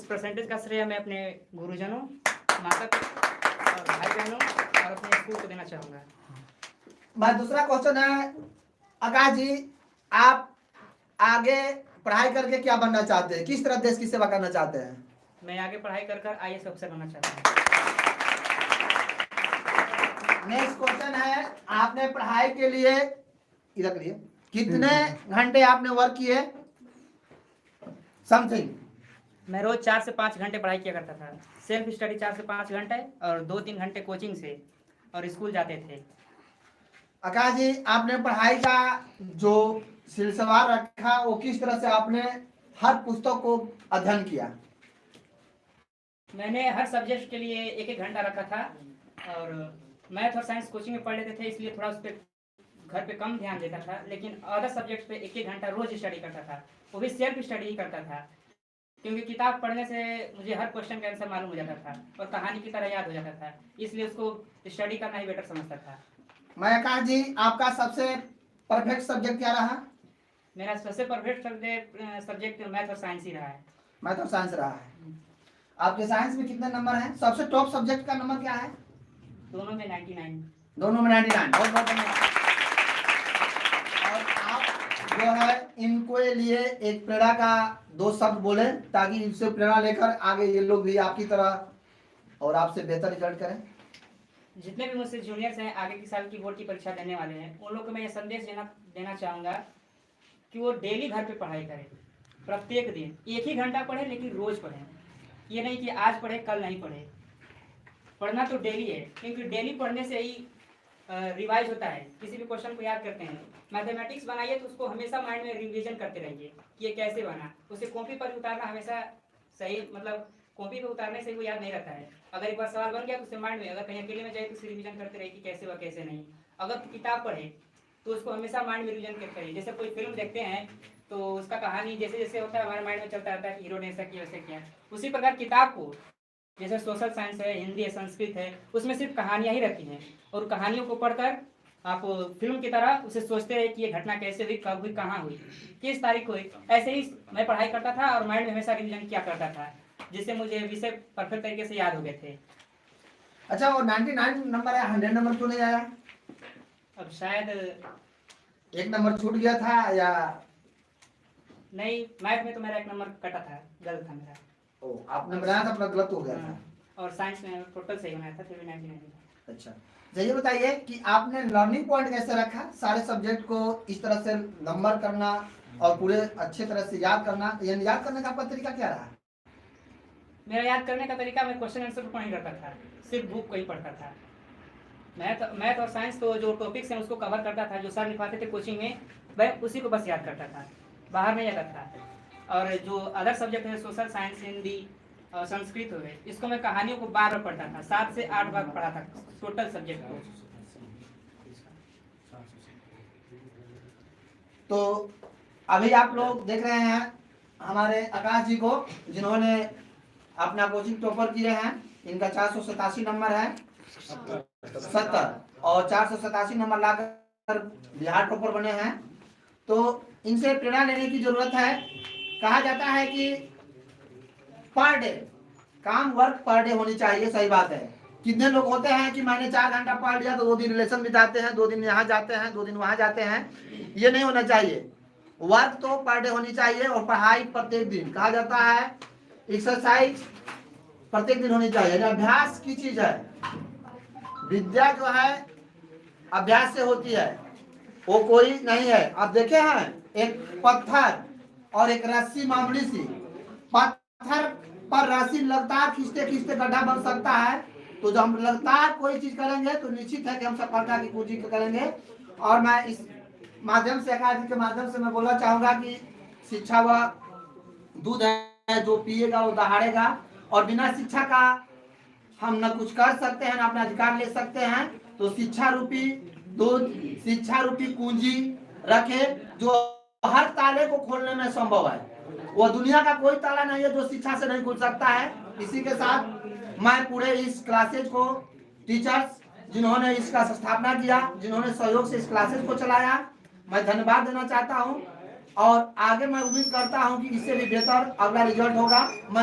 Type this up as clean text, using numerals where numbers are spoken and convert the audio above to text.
Percentage का श्रेय मैं अपने गुरुजनों, माता पिता और भाई बहनों और अपने स्कूल को देना चाहूँगा। मैं दूसरा क्वेश्चन है, आकाश जी, आप आगे पढ़ाई करके क्या बनना चाहते हैं? किस तरह देश की सेवा करना चाहते हैं? मैं आगे पढ़ाई कर IAS अफसर बनना चाहता हूँ। नेक्स्ट क्वेश्चन है, आपने पढ़ाई के लिए इधर के लिए कितने घंटे आपने वर्क किए? समथिंग। मैं रोज 4 से 5 घंटे पढ़ाई किया करता था। सेल्फ स्टडी 4 से 5 घंटे और 2-3 घंटे कोचिंग से और स्कूल जाते थे। आकाश जी, आपने पढ़ाई का जो सिलसिला रखा वो किस तरह से आपने हर पुस्तक को अध्ययन किया? मैंने हर सब्जेक्ट के लिए 1-1 घंटा रखा था और मैथ और साइंस कोचिंग में पढ़ लेते थे, इसलिए थोड़ा उस पर घर पे कम ध्यान देता था, लेकिन अदर सब्जेक्ट पे 1-1 घंटा रोज स्टडी करता था। वो भी सेल्फ स्टडी ही करता था, क्योंकि किताब पढ़ने से मुझे हर क्वेश्चन का आंसर मालूम हो जाता था और कहानी की तरह याद हो जाता था, इसलिए उसको स्टडी करना ही बेटर समझता था। मैं आकाश जी, आपका सबसे परफेक्ट सब्जेक्ट क्या रहा? मेरा सबसे परफेक्ट सब्जेक्ट मैथ और साइंस ही रहा है। मैथ और साइंस रहा है। आपके साइंस में कितने नंबर हैं? सबसे टॉप सब्जेक्ट का नंबर क्या है? दोनों में 99। दोनों में 99। बहुत बहुत धन्यवाद। और आप जो है इनको लिए एक प्रेरणा का 2 शब्द बोले, ताकि इनसे प्रेरणा लेकर आगे ये लोग भी आपकी तरह और आपसे बेहतर रिजल्ट करें। जितने भी मुझसे जूनियर्स हैं, आगे की साल की बोर्ड की परीक्षा देने वाले हैं, उन लोग को मैं ये संदेश देना चाहूँगा कि वो डेली घर पे पढ़ाई करें। प्रत्येक दिन 1 ही घंटा पढ़े, लेकिन रोज़ पढ़ें। ये नहीं कि आज पढ़े कल नहीं पढ़े। पढ़ना तो डेली है, क्योंकि डेली पढ़ने से ही रिवाइज होता है, किसी भी क्वेश्चन को याद करते हैं। मैथमेटिक्स बनाइए तो उसको हमेशा माइंड में रिवीजन करते रहिए कि ये कैसे बना। उसे कॉपी पर उतारना हमेशा सही, मतलब कॉपी पर उतारने से वो याद नहीं रहता है। अगर एक बार सवाल बन गया तो उसे माइंड में, अगर कहीं अकेले में जाए तो उसे रिवीजन करते रहिए कि कैसे हुआ कैसे नहीं। अगर किताब पढ़े तो उसको हमेशा माइंड में रिवीजन करते रहिए। जैसे कोई फिल्म देखते हैं तो उसका कहानी जैसे जैसे होता है हमारे माइंड में चलता रहता है कि हीरो ने ऐसा किया वैसे किया। उसी प्रकार किताब को, जैसे सोशल साइंस है, हिंदी है, संस्कृत है, उसमें सिर्फ कहानियाँ ही रहती हैं और कहानियों को पढ़कर आप फिल्म की तरह उसे सोचते रहे कि ये घटना कैसे हुई, कब हुई, कहाँ हुई, किस तारीख को हुई। ऐसे ही मैं पढ़ाई करता था और माइंड में हमेशा रिवीजन किया करता था, जिससे मुझे विषय परफेक्ट तरीके से याद हो गए थे। अच्छा, वो 99 नंबर है, 100 नंबर क्यों नहीं आया? अब शायद 1 नंबर छूट गया था या नहीं, मैथ में तो मेरा 1 नंबर कटा था, गलत था मेरा। आपने बनाया था अपना गलत हो गया था? और साइंस में टोटल सही बनाया था, फिर भी 99 था। अच्छा, ये बताइए कि आपने लर्निंग पॉइंट कैसे रखा? सारे सब्जेक्ट को इस तरह से नंबर करना और पूरे अच्छे तरह से याद करना, यानी याद करने का आपका तरीका क्या रहा? मेरा याद करने का तरीका, मैं क्वेश्चन आंसर पर नहीं करता था, सिर्फ बुक को ही पढ़ता था। मैथ और साइंस तो जो टॉपिक्स हैं उसको कवर करता था, जो सर लिखवाते थे कोचिंग में, मैं उसी को बस याद करता था, बाहर नहीं जाता था। और जो अदर सब्जेक्ट है, सोशल साइंस, हिंदी और संस्कृत हो गए, इसको मैं कहानियों को बार बार पढ़ता था, 7 से 8 बार पढ़ा था टोटल सब्जेक्ट को। तो अभी आप लोग देख रहे हैं हमारे आकाश जी को, जिन्होंने अपना कोचिंग टॉपर किए हैं। इनका 487 नंबर है, 70, और 487 नंबर लाकर बिहार टॉपर बने हैं। तो इनसे प्रेरणा लेने की जरूरत है। कहा जाता है कि पर डे काम, वर्क पर डे होनी चाहिए। सही बात है। कितने लोग होते हैं कि मैंने 4 घंटा पढ़ लिया तो 2 दिन रिलेशन बिताते हैं, 2 दिन यहाँ जाते हैं, 2 दिन वहाँ जाते हैं। ये नहीं होना चाहिए। वर्क तो पर डे होनी चाहिए और पढ़ाई प्रत्येक दिन। कहा जाता है एक्सरसाइज प्रत्येक दिन होनी चाहिए। अभ्यास की चीज है, विद्या जो है अभ्यास से होती है, वो कोई नहीं है। आप देखे हैं एक पत्थर और एक रस्सी, मामूली सी पत्थर पर रस्सी लगातार खींचते खींचते गड्ढा बन सकता है। तो जब हम लगातार कोई चीज करेंगे तो निश्चित है कि हम सफलता की पूंजी करेंगे। और मैं इस माध्यम से, आकाश जी के माध्यम से मैं बोलना चाहूंगा कि शिक्षा वह दूध है जो पिएगा वो दहाड़ेगा, और बिना शिक्षा का हम न कुछ कर सकते हैं, न अपना अधिकार ले सकते हैं। तो शिक्षा रूपी दूध, शिक्षा रूपी पूंजी रखे, जो हर ताले को खोलने में संभव है। वो दुनिया का कोई ताला नहीं है जो शिक्षा से नहीं खुल सकता है। इसी के साथ मैं पूरे इस क्लासेज को, टीचर्स जिन्होंने इसका स्थापना किया, जिन्होंने सहयोग से इस क्लासेज को चलाया, मैं धन्यवाद देना चाहता हूं। और आगे मैं उम्मीद करता हूं कि इससे भी बेहतर अगला रिजल्ट होगा। मैं